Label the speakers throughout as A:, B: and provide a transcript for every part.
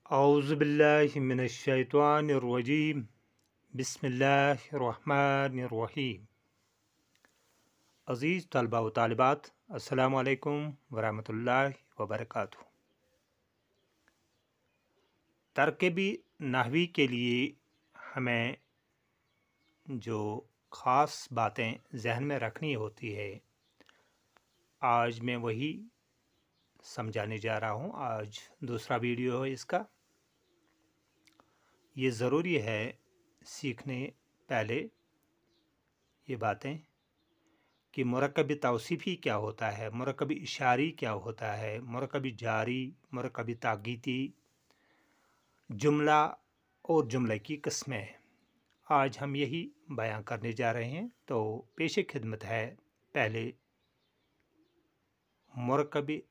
A: औज़ुबिल्लाहि मिनश्शैतानिर्रजीम बिस्मिल्लाहिर्रहमानिर्रहीम। अज़ीज़ तलबा व तालिबात, अस्सलामु अलैकुम वरहमतुल्लाहि वबरकातुहू। तरकीबी नहवी के लिए हमें जो ख़ास बातें जहन में रखनी होती है, आज मैं वही समझाने जा रहा हूँ। आज दूसरा वीडियो है इसका। ये ज़रूरी है सीखने पहले ये बातें कि मुरक्कबी तौसीफ़ी क्या होता है, मुरक्कबी इशारी क्या होता है, मुरक्कबी जारी, मुरक्कबी ताक़ीदी, जुमला और जुमले की किस्में। आज हम यही बयां करने जा रहे हैं। तो पेश खिदमत है पहले मुरक्कबी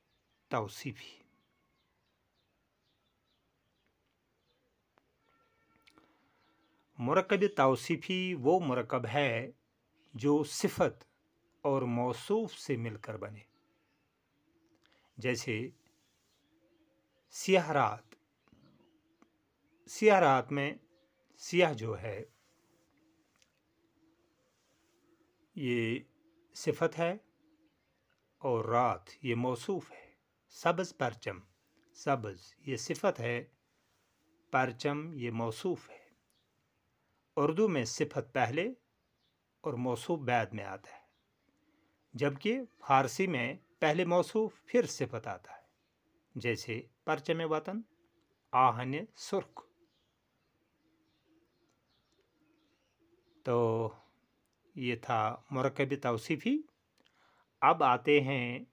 A: तौसीफ़ी। मुरक्कबी तौसीफ़ी वो मुरक्कब है जो सिफ़त और मौसूफ़ से मिलकर बने। जैसे सियाह रात। सियाह रात में सियाह जो है ये सिफ़त है और रात ये मौसूफ़ है। सब्ज़ परचम, सब्ज़ ये सिफ़त है, परचम ये मौसूफ़ है। उर्दू में सिफ़त पहले और मौसूफ़ बाद में आता है, जबकि फ़ारसी में पहले मौसूफ़ फिर सिफ़त आता है। जैसे परचम वतन, आहन सुर्ख। तो ये था मुरक्कबी तौसीफ़ी। अब आते हैं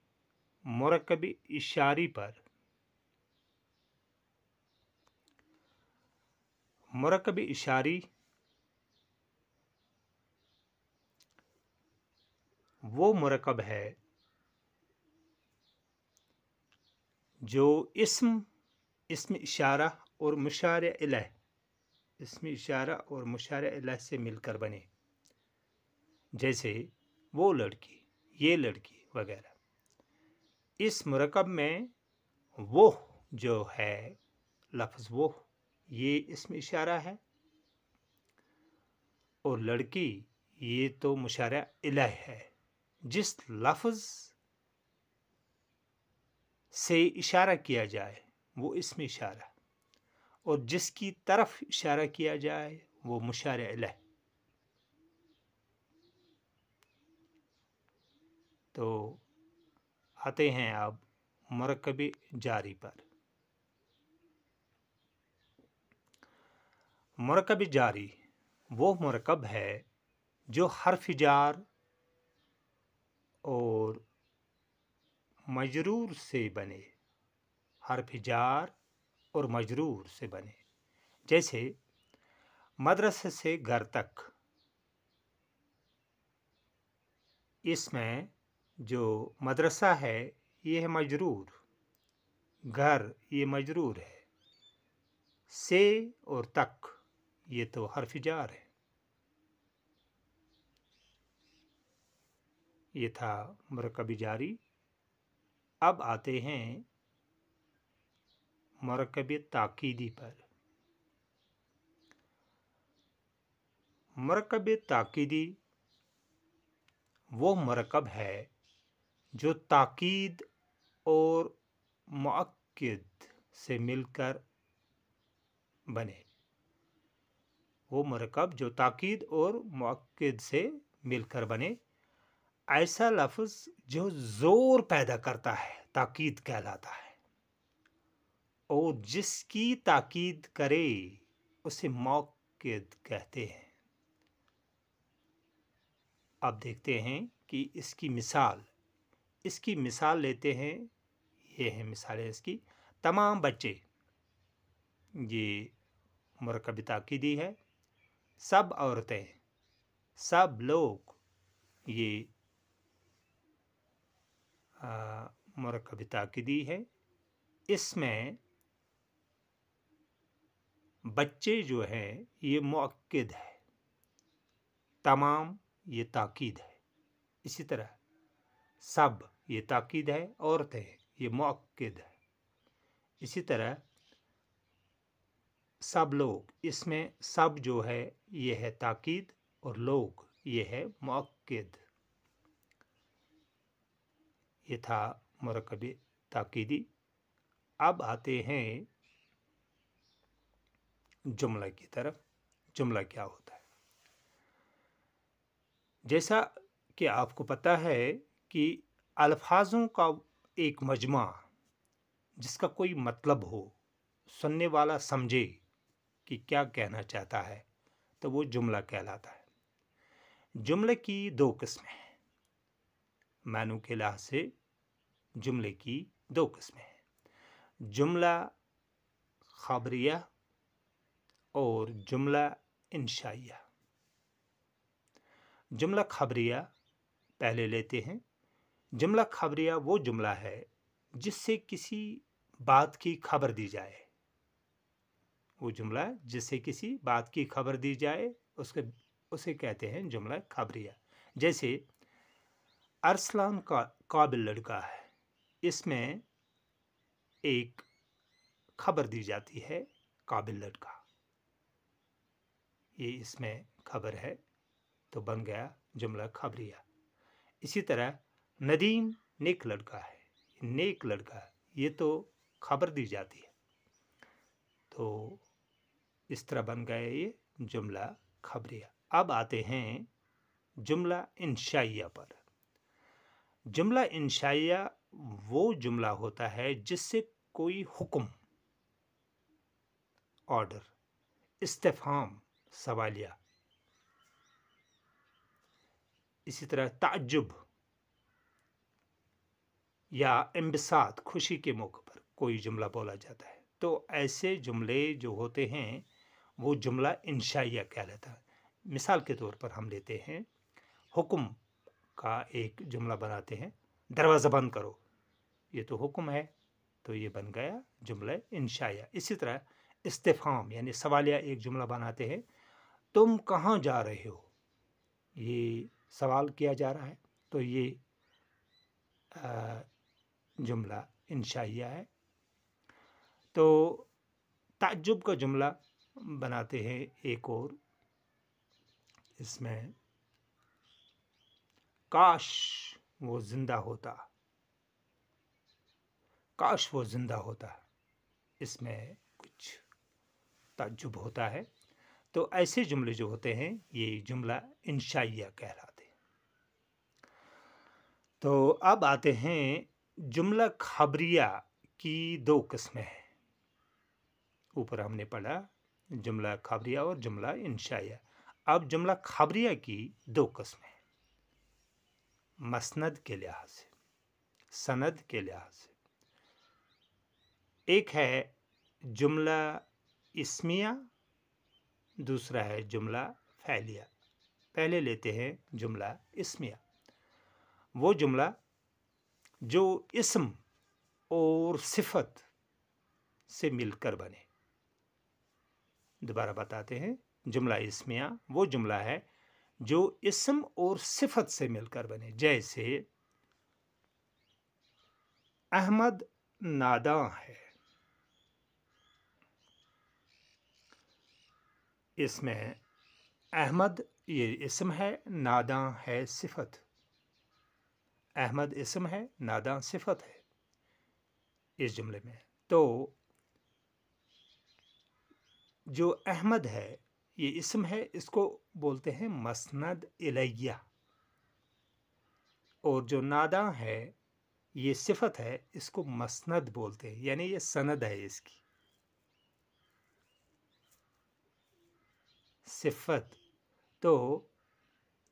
A: मुरक्कबी इशारी पर। मुरक्कबी इशारी वो मुरक्कब है जो इसम इशारा और मुशार इलैह, इसम इशारा और मुशार इलैह से मिलकर बने। जैसे वो लड़की, ये लड़की वगैरह। इस मुरक्कब में वो जो है लफ्ज़ वो ये इसम इशारा है और लड़की ये तो मुशार इलैह है। जिस लफ्ज़ से इशारा किया जाए वो इसम इशारा और जिसकी तरफ इशारा किया जाए वो मुशार इलैह। तो आते हैं अब मुरक्कबी जारी पर। मुरक्कबी जारी वो मुरक्कब है जो हर्फ जार और मजरूर से बने, हर्फ जार और मजरूर से बने। जैसे मदरसे से घर तक, इसमें जो मदरसा है ये है मजरूर, घर ये मजरूर है, से और तक ये तो हर्फ जार है। ये था मुरक्कबी जारी। अब आते हैं मुरक्कबी ताकीदी पर। मुरक्कबी ताकीदी वो मुरक्कब है जो ताकीद और मुअक्किद से मिलकर बने। वो मुरक्कब जो ताकीद और मुअक्किद से मिलकर बने। ऐसा लफ्ज़ जो ज़ोर पैदा करता है ताकीद कहलाता है, और जिसकी ताकीद करे उसे मुअक्किद कहते हैं। अब देखते हैं कि इसकी मिसाल लेते हैं। ये है मिसालें इसकी। तमाम बच्चे ये मुरक्कबी ताकीदी है। सब औरतें, सब लोग ये मुरक्कबी ताकीदी है। इसमें बच्चे जो हैं ये मुअक्किद है, तमाम ये ताकीद है। इसी तरह सब ये ताकीद है, औरतें ये मुअक्किद है। इसी तरह सब लोग, इसमें सब जो है ये है ताकीद और लोग ये है मुअक्किद। ये था मुरक्कब ताकीदी। अब आते हैं जुमला की तरफ। जुमला क्या होता है? जैसा कि आपको पता है कि अल्फाजों का एक मजमा जिसका कोई मतलब हो, सुनने वाला समझे कि क्या कहना चाहता है, तो वो जुमला कहलाता है। जुमले की दो किस्में हैं। मानू के लिहाज से जुमले की दो किस्में हैं, जुमला खबरिया और जुमला इंशाइया। जुमला खबरिया पहले लेते हैं। जुमला खबरिया वो जुमला है जिससे किसी बात की खबर दी जाए। वो जुमला जिससे किसी बात की खबर दी जाए उसे कहते हैं जुमला खबरिया। जैसे अरसलान का काबिल लड़का है, इसमें एक खबर दी जाती है काबिल लड़का, ये इसमें खबर है तो बन गया जुमला खबरिया। इसी तरह नदीम नेक लड़का है, नेक लड़का, ये तो खबर दी जाती है, तो इस तरह बन गया ये जुमला खबरिया। अब आते हैं जुमला इंशाइया पर। जुमला इंशाइया वो जुमला होता है जिससे कोई हुक्म, ऑर्डर, इस्तिफहाम, सवालिया, इसी तरह ताज्जुब या इंबिसात, खुशी के मौके पर कोई जुमला बोला जाता है, तो ऐसे जुमले जो होते हैं वो जुमला इंशाइया कहलाता है। मिसाल के तौर पर हम लेते हैं, हुक्म का एक जुमला बनाते हैं, दरवाज़ा बंद करो, ये तो हुक्म है, तो ये बन गया जुमला इंशाइया। इसी तरह इस्तिफहाम यानी सवालिया एक जुमला बनाते हैं, तुम कहाँ जा रहे हो, ये सवाल किया जा रहा है, तो ये जुमला इंशाइया है। तो ताज्जुब का जुमला बनाते हैं एक और, इसमें काश वो जिंदा होता, काश वो जिंदा होता, इसमें कुछ ताज्जुब होता है। तो ऐसे जुमले जो होते हैं ये जुमला इंशाइया कहलाते हैं। तो अब आते हैं जुमला खबरिया की दो किस्में हैं। ऊपर हमने पढ़ा जुमला खबरिया और जुमला इंशाइया। अब जुमला खबरिया की दो किस्में हैं, मसनद के लिहाज से, सनद के लिहाज से। एक है जुमला इस्मिया, दूसरा है जुमला फ़ैलिया। पहले लेते हैं जुमला इस्मिया, वो जुमला जो इस्म और सिफत से मिलकर बने। दोबारा बताते हैं, जुमला इस्मिया वो जुमला है जो इस्म और सिफत से मिलकर बने। जैसे अहमद नादां है, इसमें अहमद ये इस्म है, नादां है सिफत। अहमद इस्म है, नादां सिफत है इस जुमले में। तो जो अहमद है ये इस्म है, इसको बोलते हैं मसनद इलैया, और जो नादां है ये सिफत है, इसको मसनद बोलते हैं, यानी ये सनद है इसकी सिफत। तो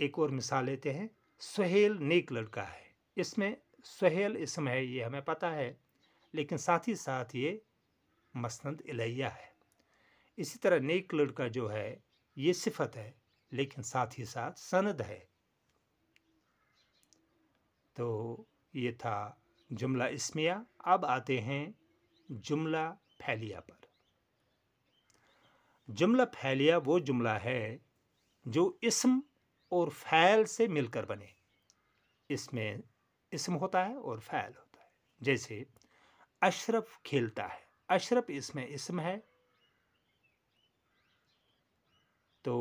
A: एक और मिसाल लेते हैं, सुहेल नेक लड़का है, इसमें सुहेल इस्म है, ये हमें पता है, लेकिन साथ ही साथ ये मसनद इलैया है। इसी तरह नेक लड़का जो है ये सिफत है, लेकिन साथ ही साथ सनद है। तो ये था जुमला इस्मिया। अब आते हैं जुमला फैलिया पर। जुमला फैलिया वो जुमला है जो इस्म और फ़ैल से मिलकर बने। इसमें इस्म होता है और फ़ैल होता है। जैसे अशरफ खेलता है, अशरफ इसमें इस्म है تو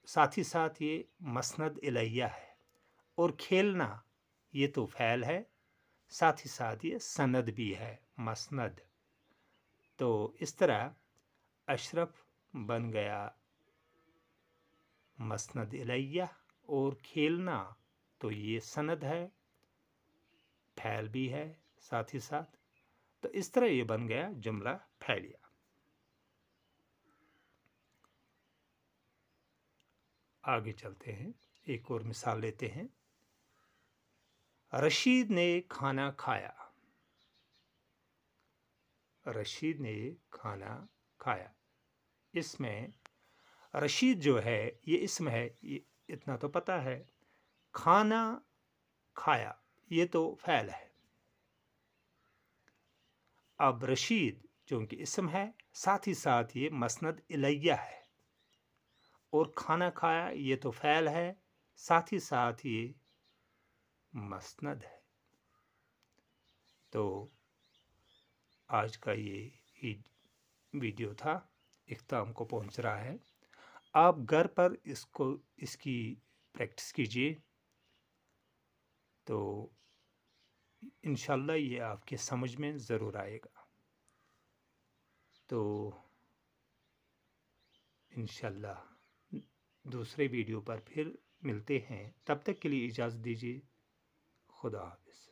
A: ساتھ ہی ساتھ یہ مسند الیہ ہے، اور کھیلنا یہ تو فعل ہے، ساتھ ہی ساتھ یہ سند بھی ہے، مسند۔ تو اس طرح اشرف بن گیا مسند الیہ، اور کھیلنا تو یہ سند ہے، فعل بھی ہے ساتھ ہی ساتھ۔ تو اس طرح یہ بن گیا جملہ فعلیہ۔ آگے چلتے ہیں، ایک اور مثال لیتے ہیں۔ رشید نے کھانا کھایا۔ رشید نے کھانا کھایا، اس میں رشید جو ہے یہ اسم ہے، یہ اتنا تو پتہ ہے۔ کھانا کھایا یہ تو فعل ہے۔ اب رشید چونکہ اسم ہے، ساتھ ہی ساتھ یہ مسند الیہ ہے، اور کھانا کھایا یہ تو فعل ہے، ساتھ ہی ساتھ یہ مسند ہے۔ تو آج کا یہ ویڈیو تھا، اختتام کو پہنچ رہا ہے۔ آپ گھر پر اس کی پریکٹس کیجیے، تو انشاءاللہ یہ آپ کے سمجھ میں ضرور آئے گا۔ تو انشاءاللہ دوسرے ویڈیو پر پھر ملتے ہیں، تب تک کے لیے اجازت دیجیے۔ خدا حافظ۔